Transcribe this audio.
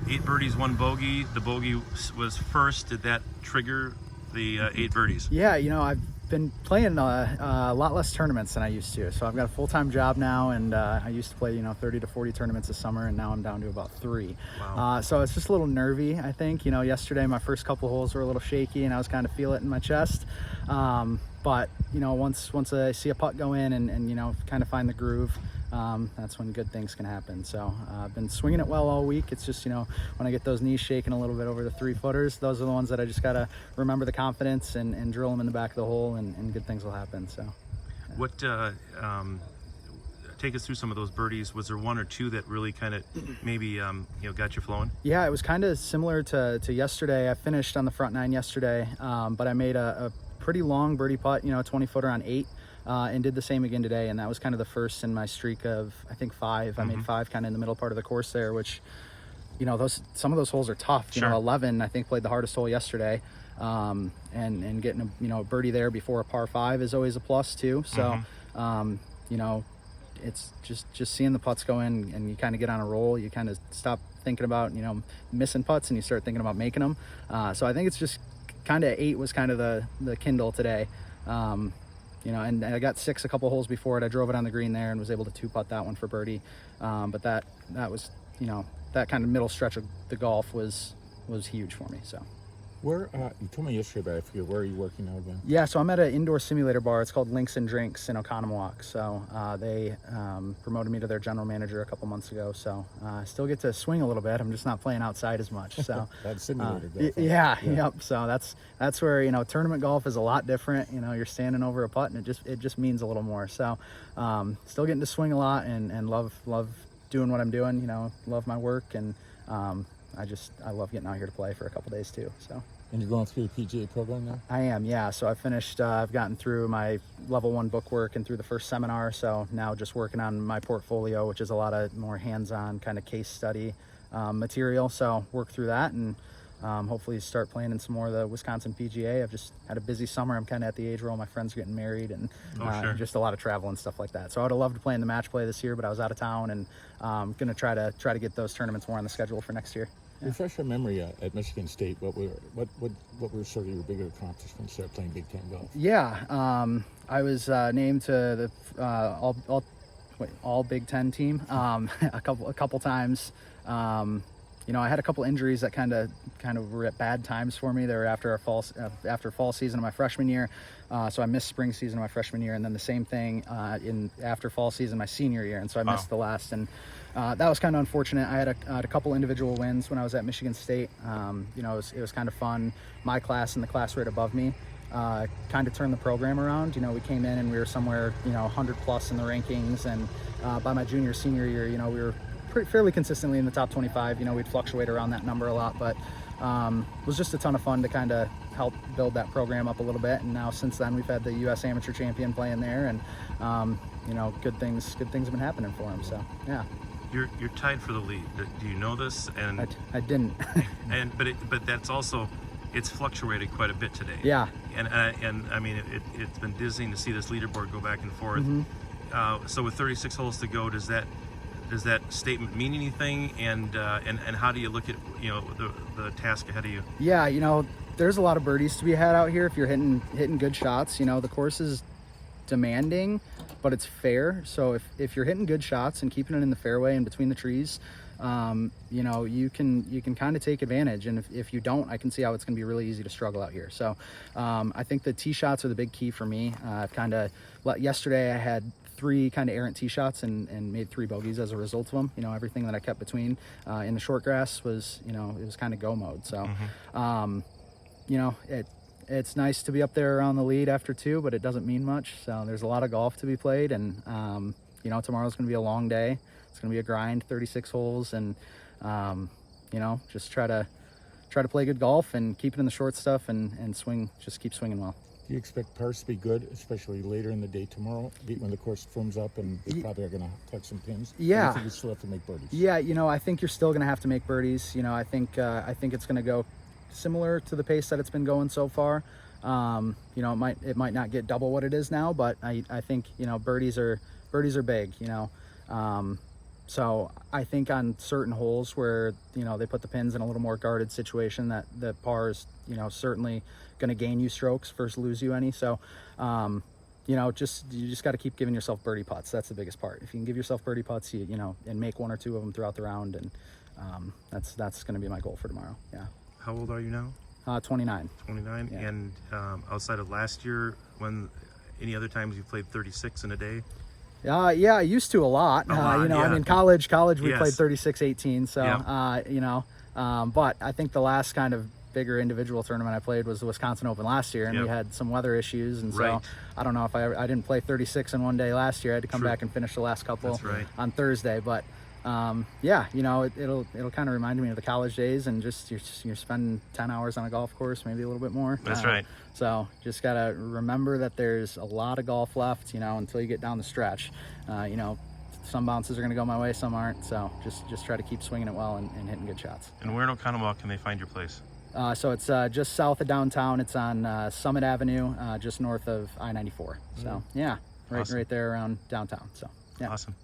8 birdies, 1 bogey. The bogey was first. Did that trigger the 8 birdies? Yeah, I've been playing a lot less tournaments than I used to. So I've got a full-time job now, and I used to play 30 to 40 tournaments a summer, and now I'm down to about 3. Wow. So it's just a little nervy, I think. Yesterday my first couple holes were a little shaky, and I was kind of feel it in my chest. But once I see a putt go in and kind of find the groove, that's when good things can happen. So I've been swinging it well all week. It's just when I get those knees shaking a little bit over the 3-footers, those are the ones that I just gotta remember the confidence and drill them in the back of the hole, and good things will happen. So yeah. What take us through some of those birdies? Was there 1 or 2 that really kind of maybe got you flowing? Yeah, it was kind of similar to yesterday. I finished on the front 9 yesterday, but I made a pretty long birdie putt, 20-footer on 8. And did the same again today, and that was kind of the first in my streak of, I think, 5. I made 5 kind of in the middle part of the course there, which some of those holes are tough. Sure. 11 I think played the hardest hole yesterday, and getting a birdie there before a par 5 is always a plus too. So it's just seeing the putts go in, and you kind of get on a roll. You kind of stop thinking about missing putts, and you start thinking about making them. So I think it's just kind of 8 was kind of the Kindle today. And I got 6 a couple holes before it. I drove it on the green there and was able to 2-putt that one for birdie. But that was, that kind of middle stretch of the golf was huge for me. So. Where you told me yesterday, but I forget, where are you working now again? Yeah, so I'm at an indoor simulator bar. It's called Links and Drinks in Oconomowoc. So they promoted me to their general manager a couple months ago. So I still get to swing a little bit. I'm just not playing outside as much. So That's simulator golf. Yep. So that's where tournament golf is a lot different. You're standing over a putt, and it just means a little more. So still getting to swing a lot, and love doing what I'm doing. Love my work, and I love getting out here to play for a couple days too. So. And you're going through the PGA program now? I am, yeah. So I finished, I've gotten through my level 1 bookwork and through the first seminar. So now just working on my portfolio, which is a lot of more hands-on kind of case study material. So work through that, and hopefully start playing in some more of the Wisconsin PGA. I've just had a busy summer. I'm kind of at the age where all my friends are getting married, and Sure. just a lot of travel and stuff like that. So I would have loved to play in the match play this year, but I was out of town, and going to try to get those tournaments more on the schedule for next year. Yeah. Refresh our memory at Michigan State. What were sort of your bigger accomplishments there playing Big Ten golf? Yeah, I was named to the all Big Ten team a couple times. I had a couple injuries that kind of were at bad times for me. They were after fall season of my freshman year, so I missed spring season of my freshman year, and then the same thing after fall season my senior year, and so I missed the last. And that was kind of unfortunate. I had a couple individual wins when I was at Michigan State. It was kind of fun. My class and the class right above me kind of turned the program around. We came in and we were somewhere 100 plus in the rankings, and by my senior year, we were fairly consistently in the top 25. We'd fluctuate around that number a lot, but it was just a ton of fun to kind of help build that program up a little bit. And now since then, we've had the U.S. amateur champion playing there, and good things have been happening for him. So yeah. You're tied for the lead. Do you know this? And I didn't. but that's also, it's fluctuated quite a bit today. Yeah. And I mean, it's been dizzying to see this leaderboard go back and forth. So with 36 holes to go, does that statement mean anything? And how do you look at the task ahead of you? Yeah, there's a lot of birdies to be had out here if you're hitting good shots. The course is demanding, but it's fair. So if you're hitting good shots and keeping it in the fairway and between the trees, you can kind of take advantage. And if you don't, I can see how it's going to be really easy to struggle out here. So I think the tee shots are the big key for me. Yesterday I had 3 kind of errant tee shots and made 3 bogeys as a result of them. Everything that I kept between in the short grass was, it was kind of go mode. So, it's nice to be up there around the lead after 2, but it doesn't mean much. So there's a lot of golf to be played, and tomorrow's going to be a long day. It's going to be a grind, 36 holes, and just try to play good golf and keep it in the short stuff and swing. Just keep swinging well. Do you expect pars to be good, especially later in the day tomorrow, when the course firms up and they probably are going to touch some pins? Yeah. Or do you think you still have to make birdies? Yeah, I think you're still going to have to make birdies. I think it's going to go similar to the pace that it's been going so far. It might not get double what it is now, but I think birdies are big. So I think on certain holes where, you know, they put the pins in a little more guarded situation, that the par is, you know, certainly going to gain you strokes versus lose you any. So, you know, you just got to keep giving yourself birdie putts. That's the biggest part. If you can give yourself birdie putts, you know, and make 1 or 2 of them throughout the round, and that's going to be my goal for tomorrow. Yeah. How old are you now? 29. 29. Yeah. And outside of last year, any other times you played 36 in a day? Yeah, I used to a lot. A lot, you know, yeah. I mean, college we Yes. played 36, 18. So, Yeah. you know, but I think the last kind of bigger individual tournament I played was the Wisconsin Open last year, and Yep. we had some weather issues, and so Right. I don't know if I didn't play 36 in one day last year. I had to come True. back and finish the last couple That's right. on Thursday, but yeah, you know, it'll kind of remind me of the college days, and just you're spending 10 hours on a golf course, maybe a little bit more. That's right. So just gotta remember that there's a lot of golf left, you know, until you get down the stretch. You know, some bounces are going to go my way, some aren't. So just try to keep swinging it well and hitting good shots. And where in Oconomowoc can they find your place? So it's just south of downtown. It's on Summit Avenue, just north of I-94. So yeah, Awesome. right there around downtown. So yeah. Awesome.